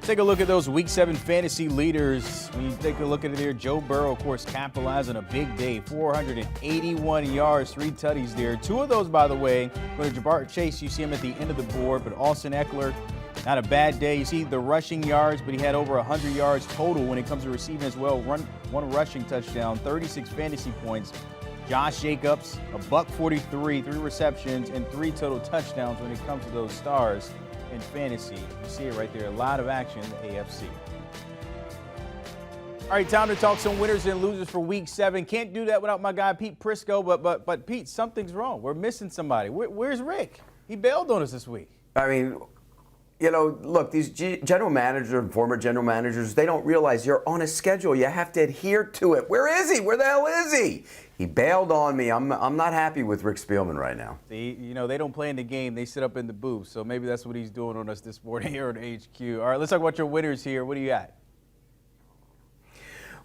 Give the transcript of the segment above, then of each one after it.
Take a look at those Week 7 fantasy leaders. When you take a look at it here, Joe Burrow, of course, capitalized on a big day. 481 yards, 3 tutties there. 2 of those, by the way, going to Ja'Marr Chase. You see him at the end of the board, but Austin Eckler, not a bad day. You see the rushing yards, but he had over 100 yards total when it comes to receiving as well. One rushing touchdown, 36 fantasy points. Josh Jacobs, $143, 3 receptions, and 3 total touchdowns when it comes to those stars in fantasy. You see it right there, a lot of action in the AFC. All right, time to talk some winners and losers for Week 7. Can't do that without my guy Pete Prisco, but Pete, something's wrong. We're missing somebody. Where's Rick? He bailed on us this week. I mean, you know, look, these general managers and former general managers, they don't realize you're on a schedule. You have to adhere to it. Where is he? Where the hell is he? He bailed on me. I'm not happy with Rick Spielman right now. You know, they don't play in the game. They sit up in the booth. So maybe that's what he's doing on us this morning here on HQ. All right, let's talk about your winners here. What do you got?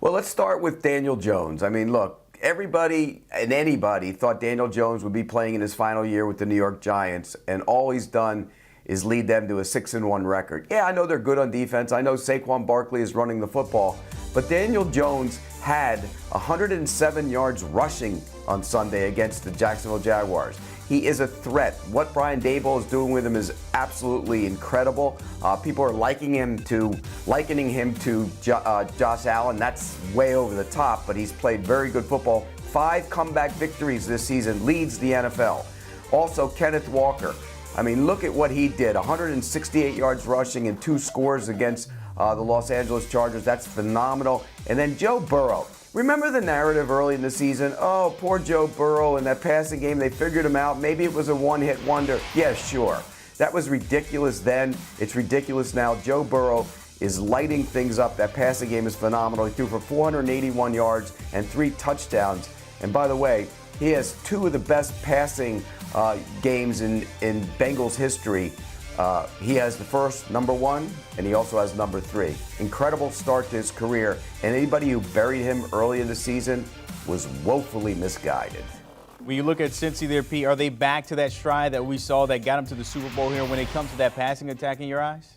Well, let's start with Daniel Jones. I mean, look, everybody and anybody thought Daniel Jones would be playing in his final year with the New York Giants, and all he's done is lead them to a 6-1 record. Yeah, I know they're good on defense. I know Saquon Barkley is running the football, but Daniel Jones had 107 yards rushing on Sunday against the Jacksonville Jaguars. He is a threat. What Brian Daboll is doing with him is absolutely incredible. People are likening him to Josh Allen. That's way over the top, but he's played very good football. 5 comeback victories this season, leads the NFL. Also, Kenneth Walker. I mean, look at what he did. 168 yards rushing and 2 scores against the Los Angeles Chargers. That's phenomenal. And then Joe Burrow. Remember the narrative early in the season? Oh, poor Joe Burrow in that passing game. They figured him out. Maybe it was a one-hit wonder. Yeah, sure. That was ridiculous then. It's ridiculous now. Joe Burrow is lighting things up. That passing game is phenomenal. He threw for 481 yards and 3 touchdowns. And by the way, he has 2 of the best passing games in Bengals history. He has the first, number 1, and he also has number 3. Incredible start to his career, and anybody who buried him early in the season was woefully misguided. When you look at Cincy there, Pete, are they back to that stride that we saw that got them to the Super Bowl here when it comes to that passing attack in your eyes?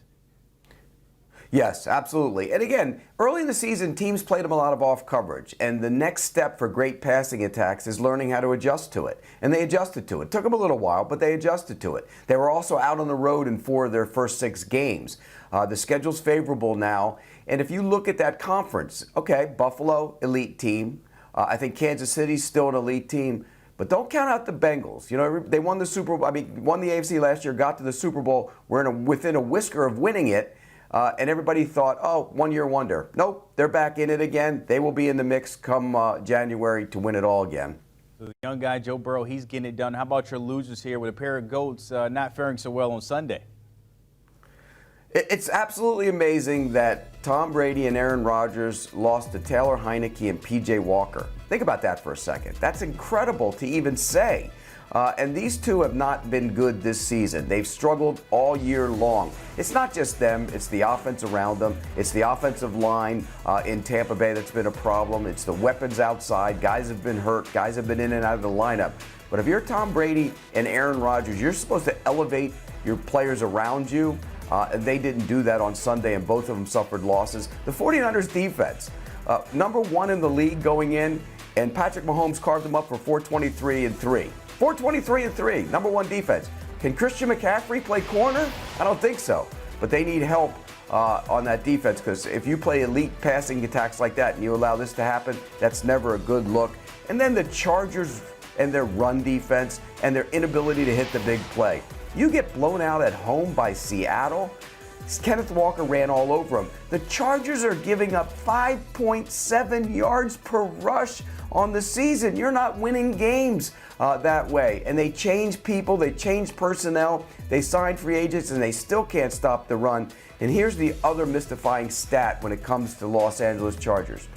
Yes, absolutely. And again, early in the season, teams played them a lot of off coverage. And the next step for great passing attacks is learning how to adjust to it. And they adjusted to it. Took them a little while, but they adjusted to it. They were also out on the road in 4 of their first 6 games. The schedule's favorable now. And if you look at that conference, okay, Buffalo, elite team. I think Kansas City's still an elite team. But don't count out the Bengals. You know, they won the Super Bowl. I mean, won the AFC last year, got to the Super Bowl. We're within a whisker of winning it. And everybody thought, oh, one-year wonder. Nope, they're back in it again. They will be in the mix come January to win it all again. So the young guy, Joe Burrow, he's getting it done. How about your losers here with a pair of goats not faring so well on Sunday? It's absolutely amazing that Tom Brady and Aaron Rodgers lost to Taylor Heineke and P.J. Walker. Think about that for a second. That's incredible to even say. And these 2 have not been good this season. They've struggled all year long. It's not just them. It's the offense around them. It's the offensive line in Tampa Bay that's been a problem. It's the weapons outside. Guys have been hurt. Guys have been in and out of the lineup. But if you're Tom Brady and Aaron Rodgers, you're supposed to elevate your players around you. They didn't do that on Sunday, and both of them suffered losses. The 49ers defense, number 1 in the league going in, and Patrick Mahomes carved them up for 423 and 3. 423 and 3, number 1 defense. Can Christian McCaffrey play corner? I don't think so. But they need help on that defense, because if you play elite passing attacks like that and you allow this to happen, that's never a good look. And then the Chargers and their run defense and their inability to hit the big play. You get blown out at home by Seattle. Kenneth Walker ran all over him. The Chargers are giving up 5.7 yards per rush on the season. You're not winning games that way. And they change people, they change personnel, they sign free agents, and they still can't stop the run. And here's the other mystifying stat when it comes to Los Angeles Chargers.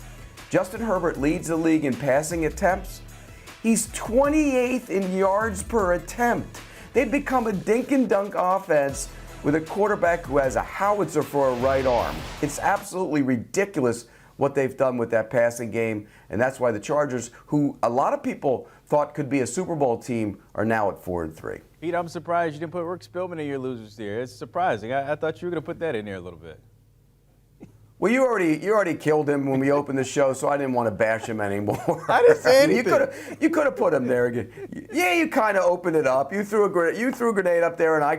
Justin Herbert leads the league in passing attempts. He's 28th in yards per attempt. They've become a dink and dunk offense with a quarterback who has a howitzer for a right arm. It's absolutely ridiculous what they've done with that passing game, and that's why the Chargers, who a lot of people thought could be a Super Bowl team, are now at 4-3. Pete, I'm surprised you didn't put Rick Spielman in your losers there. It's surprising. I thought you were going to put that in there a little bit. Well, you already killed him when we opened the show, so I didn't want to bash him anymore. I didn't say anything. You could have put him there again. Yeah, you kind of opened it up. You threw a grenade up there, and I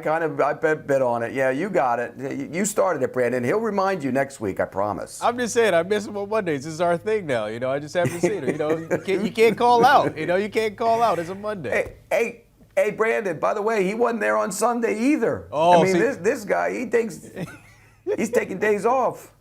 bit on it. Yeah, you got it. You started it, Brandon. He'll remind you next week, I promise. I'm just saying, I miss him on Mondays. This is our thing now. I just have to see it. You can't call out. You can't call out. It's a Monday. Hey, Brandon. By the way, he wasn't there on Sunday either. Oh, I mean, this guy, he thinks he's taking days off.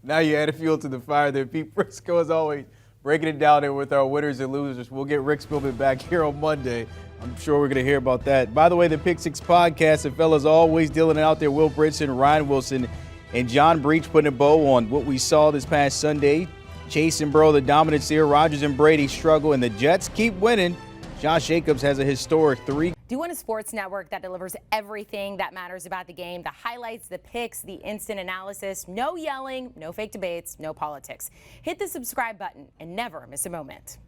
Now you add fuel to the fire there. Pete Prisco, as always, breaking it down there with our winners and losers. We'll get Rick Spielman back here on Monday. I'm sure we're going to hear about that. By the way, the Pick Six podcast, the fellas always dealing it out there. Will Bridson, Ryan Wilson, and John Breach putting a bow on what we saw this past Sunday. Chase and Burrow, the dominance here. Rodgers and Brady struggle, and the Jets keep winning. Josh Jacobs has a historic 3. Do you want a sports network that delivers everything that matters about the game? The highlights, the picks, the instant analysis, no yelling, no fake debates, no politics. Hit the subscribe button and never miss a moment.